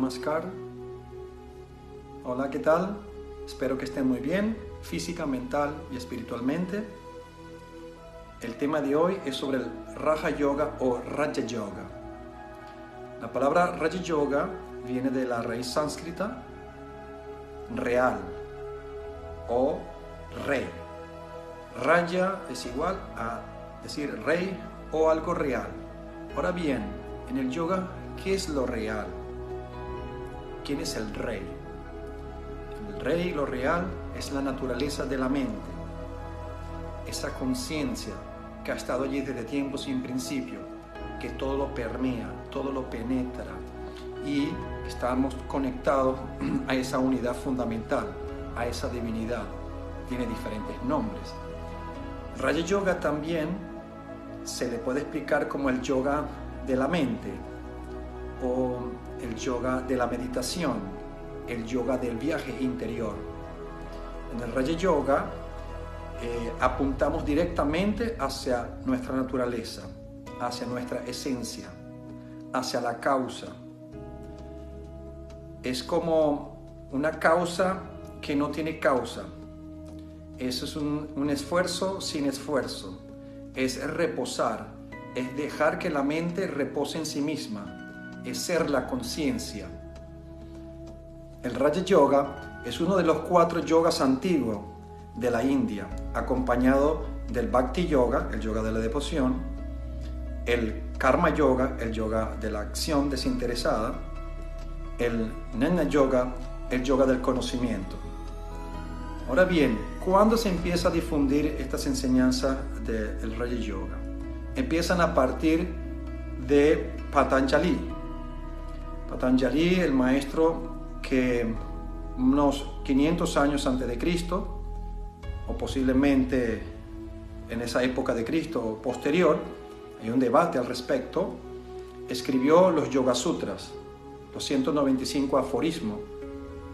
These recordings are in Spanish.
Namaskar. Hola, ¿qué tal? Espero que estén muy bien, física, mental y espiritualmente. El tema de hoy es sobre el Raja Yoga o Raja Yoga. La palabra Raja Yoga viene de la raíz sánscrita real o rey. Raja es igual a decir rey o algo real. Ahora bien, en el yoga, ¿qué es lo real? ¿Quién es el rey? El rey, lo real, es la naturaleza de la mente. Esa conciencia que ha estado allí desde tiempos sin principio, que todo lo permea, todo lo penetra y estamos conectados a esa unidad fundamental, a esa divinidad. Tiene diferentes nombres. Raja Yoga también se le puede explicar como el yoga de la mente o el yoga de la meditación, el yoga del viaje interior. En el Raja Yoga apuntamos directamente hacia nuestra naturaleza, hacia nuestra esencia, hacia la causa. Es como una causa que no tiene causa. Eso es un esfuerzo sin esfuerzo. Es reposar, es dejar que la mente repose en sí misma, es ser la conciencia. El Raja Yoga es uno de los 4 yogas antiguos de la India, acompañado del Bhakti Yoga, el yoga de la devoción, el Karma Yoga, el yoga de la acción desinteresada, el Jnana Yoga, el yoga del conocimiento. Ahora bien, ¿cuándo se empieza a difundir estas enseñanzas del Raja Yoga? Empiezan a partir de Patanjali. Patanjali, el maestro que unos 500 años antes de Cristo, o posiblemente en esa época de Cristo o posterior, hay un debate al respecto, escribió los Yoga Sutras, los 195 aforismos,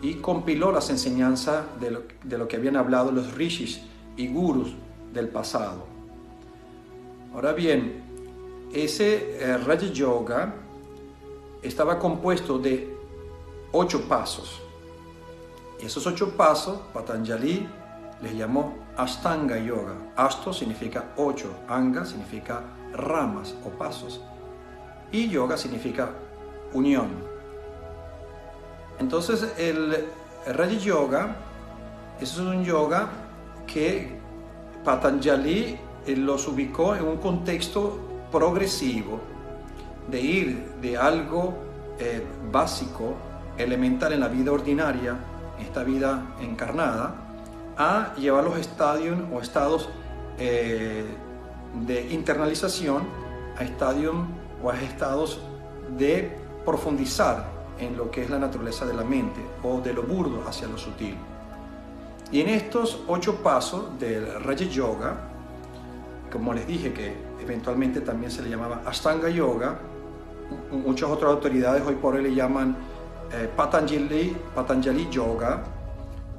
y compiló las enseñanzas de lo que habían hablado los rishis y gurus del pasado. Ahora bien, ese Raja Yoga estaba compuesto de 8 pasos. Y esos 8 pasos, Patanjali les llamó Ashtanga Yoga. Ashto significa 8, Anga significa ramas o pasos, y Yoga significa unión. Entonces el Raja Yoga es un yoga que Patanjali los ubicó en un contexto progresivo, de ir de algo básico, elemental en la vida ordinaria, esta vida encarnada, a llevar los estadios o estados de internalización a estadios o a estados de profundizar en lo que es la naturaleza de la mente, o de lo burdo hacia lo sutil. Y en estos 8 pasos del Raja Yoga, como les dije que eventualmente también se le llamaba Ashtanga Yoga, muchas otras autoridades hoy por hoy le llaman Patanjali Yoga,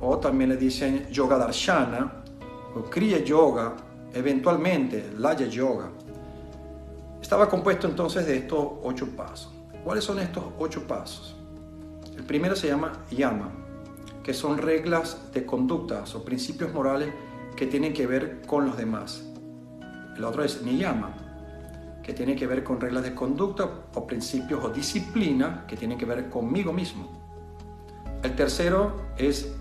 o también le dicen Yoga Darshana, o Kriya Yoga, eventualmente Laya Yoga. Estaba compuesto entonces de estos 8 pasos. ¿Cuáles son estos 8 pasos? El primero se llama Yama, que son reglas de conductas o principios morales que tienen que ver con los demás. El otro es Niyama, que tiene que ver con reglas de conducta o principios o disciplina que tienen que ver conmigo mismo. El tercero es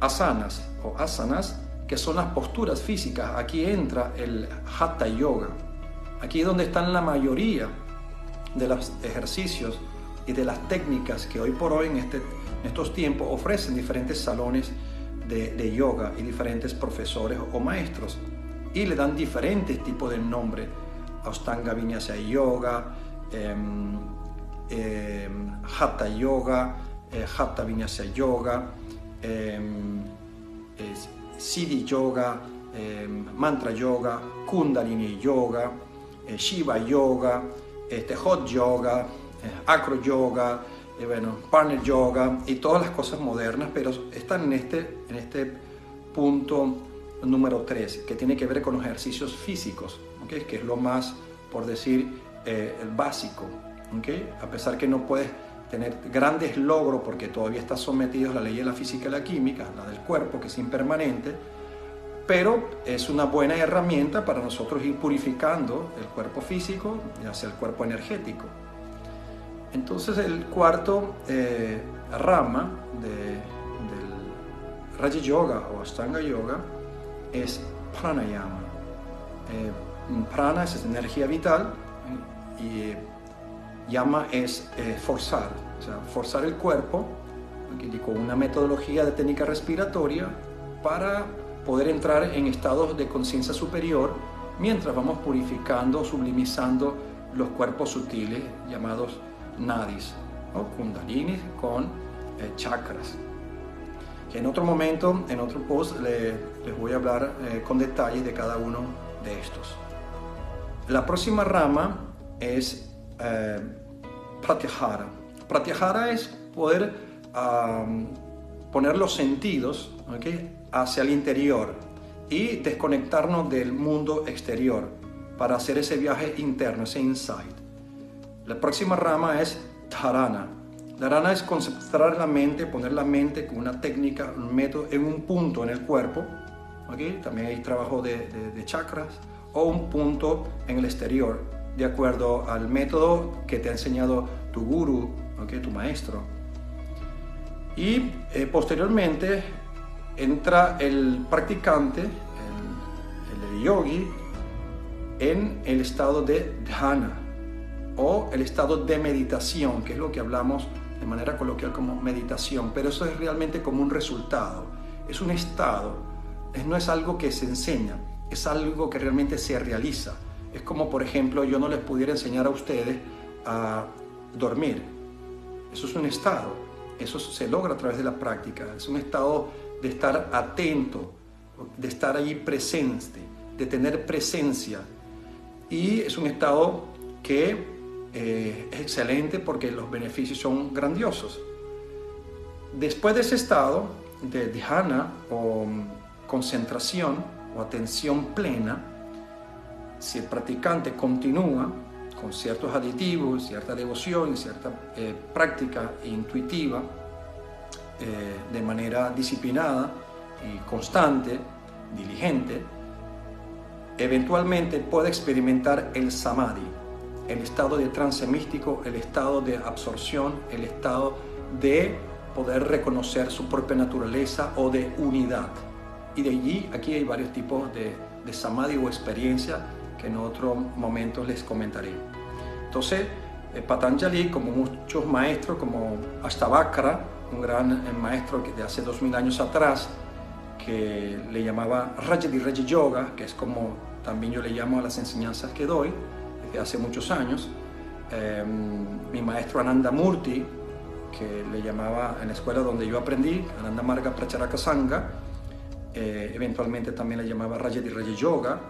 Asanas o Asanas, que son las posturas físicas. Aquí entra el Hatha Yoga. Aquí es donde están la mayoría de los ejercicios y de las técnicas que hoy por hoy en estos tiempos ofrecen diferentes salones de yoga y diferentes profesores o maestros, y le dan diferentes tipos de nombre: Ashtanga Vinyasa Yoga, Hatha Yoga, Hatha Vinyasa Yoga, Siddhi Yoga, Mantra Yoga, Kundalini Yoga, Shiva Yoga, Hot Yoga, Acro Yoga, Partner Yoga y todas las cosas modernas, pero están en este punto número 3, que tiene que ver con los ejercicios físicos, ¿okay? Que es lo más, por decir, el básico, ¿okay? A pesar que no puedes tener grandes logros porque todavía está sometido a la ley de la física y la química, la del cuerpo, que es impermanente, pero es una buena herramienta para nosotros ir purificando el cuerpo físico hacia el cuerpo energético. Entonces el cuarto rama del Raja Yoga o Ashtanga Yoga es Pranayama. Prana es energía vital y Yama es forzar, o sea, forzar el cuerpo con una metodología de técnica respiratoria para poder entrar en estados de conciencia superior mientras vamos purificando, sublimizando los cuerpos sutiles llamados nadis, ¿no? Kundalinis con chakras. Que en otro momento, en otro post, les voy a hablar con detalles de cada uno de estos. La próxima rama es Pratyahara. Pratyahara es poder poner los sentidos, ¿okay?, hacia el interior y desconectarnos del mundo exterior para hacer ese viaje interno, ese insight. La próxima rama es Dharana. Dharana es concentrar la mente, poner la mente con una técnica, un método en un punto en el cuerpo. ¿Okay? También hay trabajo de chakras o un punto en el exterior, de acuerdo al método que te ha enseñado tu guru, ¿okay?, tu maestro. Y posteriormente entra el practicante, el yogi, en el estado de dhyana o el estado de meditación, que es lo que hablamos de manera coloquial como meditación, pero eso es realmente como un resultado, es un estado, no es algo que se enseña, es algo que realmente se realiza. Es como, por ejemplo, yo no les pudiera enseñar a ustedes a dormir, eso es un estado, eso se logra a través de la práctica, es un estado de estar atento, de estar allí presente, de tener presencia, y es un estado que es excelente porque los beneficios son grandiosos. Después de ese estado de dhyana o concentración o atención plena, si el practicante continúa con ciertos aditivos, cierta devoción y cierta práctica intuitiva, de manera disciplinada y constante, diligente, eventualmente puede experimentar el samadhi, el estado de trance místico, el estado de absorción, el estado de poder reconocer su propia naturaleza o de unidad. Y de allí, aquí hay varios tipos de samadhi o experiencia que en otro momento les comentaré. Entonces, Patanjali, como muchos maestros, como Ashtavakra, un gran maestro de hace 2000 años atrás, que le llamaba Raja Yoga, que es como también yo le llamo a las enseñanzas que doy desde hace muchos años. Mi maestro Ananda Murti, que le llamaba en la escuela donde yo aprendí, Ananda Marga Pracharaka Sangha, eventualmente también le llamaba Raja Yoga,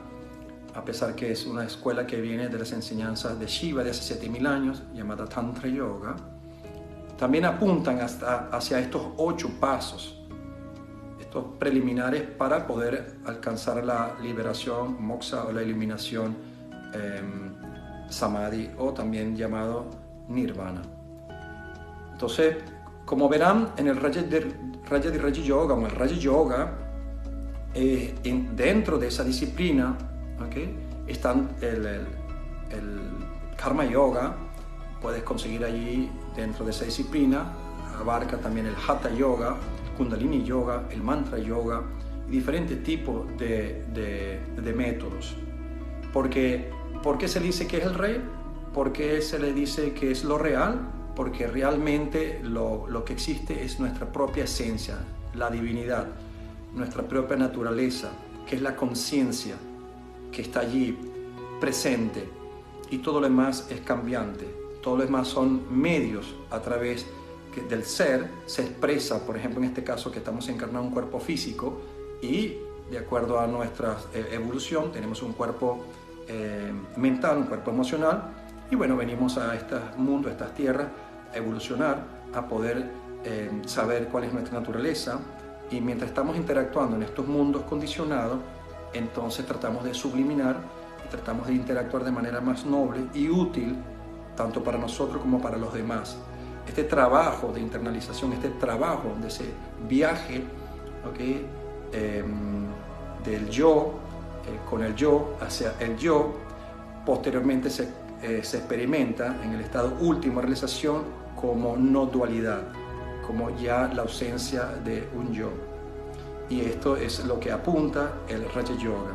a pesar que es una escuela que viene de las enseñanzas de Shiva de hace 7000 años, llamada Tantra Yoga. También apuntan hacia estos 8 pasos, estos preliminares para poder alcanzar la liberación, moksha o la iluminación, samadhi o también llamado nirvana. Entonces, como verán, en el Raja Yoga o el Raja Yoga, dentro de esa disciplina, ¿okay?, están el Karma Yoga, puedes conseguir allí dentro de esa disciplina, abarca también el Hatha Yoga, el Kundalini Yoga, el Mantra Yoga y diferentes tipos de métodos. ¿Por qué se dice que es el rey? ¿Por qué se le dice que es lo real? Porque realmente lo que existe es nuestra propia esencia, la divinidad, nuestra propia naturaleza, que es la conciencia que está allí presente, y todo lo demás es cambiante. Todo lo demás son medios a través del ser, se expresa, por ejemplo, en este caso que estamos encarnando un cuerpo físico y de acuerdo a nuestra evolución tenemos un cuerpo mental, un cuerpo emocional, y bueno, venimos a este mundo, a estas tierras, a evolucionar, a poder saber cuál es nuestra naturaleza, y mientras estamos interactuando en estos mundos condicionados, entonces tratamos de subliminar y tratamos de interactuar de manera más noble y útil tanto para nosotros como para los demás. este trabajo de internalización, este trabajo de ese viaje, ¿okay? Del yo, con el yo hacia el yo, posteriormente se experimenta en el estado último de realización como no dualidad, como ya la ausencia de un yo. Y esto es lo que apunta el Raja Yoga.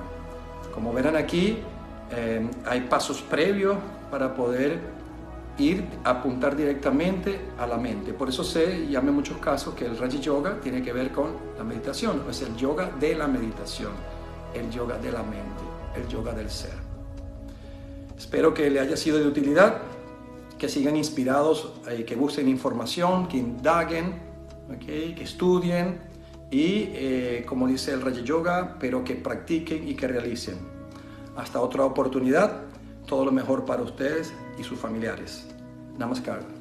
Como verán aquí, hay pasos previos para poder apuntar directamente a la mente. Por eso se llama en muchos casos que el Raja Yoga tiene que ver con la meditación, es el yoga de la meditación, el yoga de la mente, el yoga del ser. Espero que le haya sido de utilidad, que sigan inspirados, que busquen información, que indaguen, ¿okay? Que estudien y, como dice el Raja Yoga, pero que practiquen y que realicen. Hasta otra oportunidad, todo lo mejor para ustedes y sus familiares. Namaskar.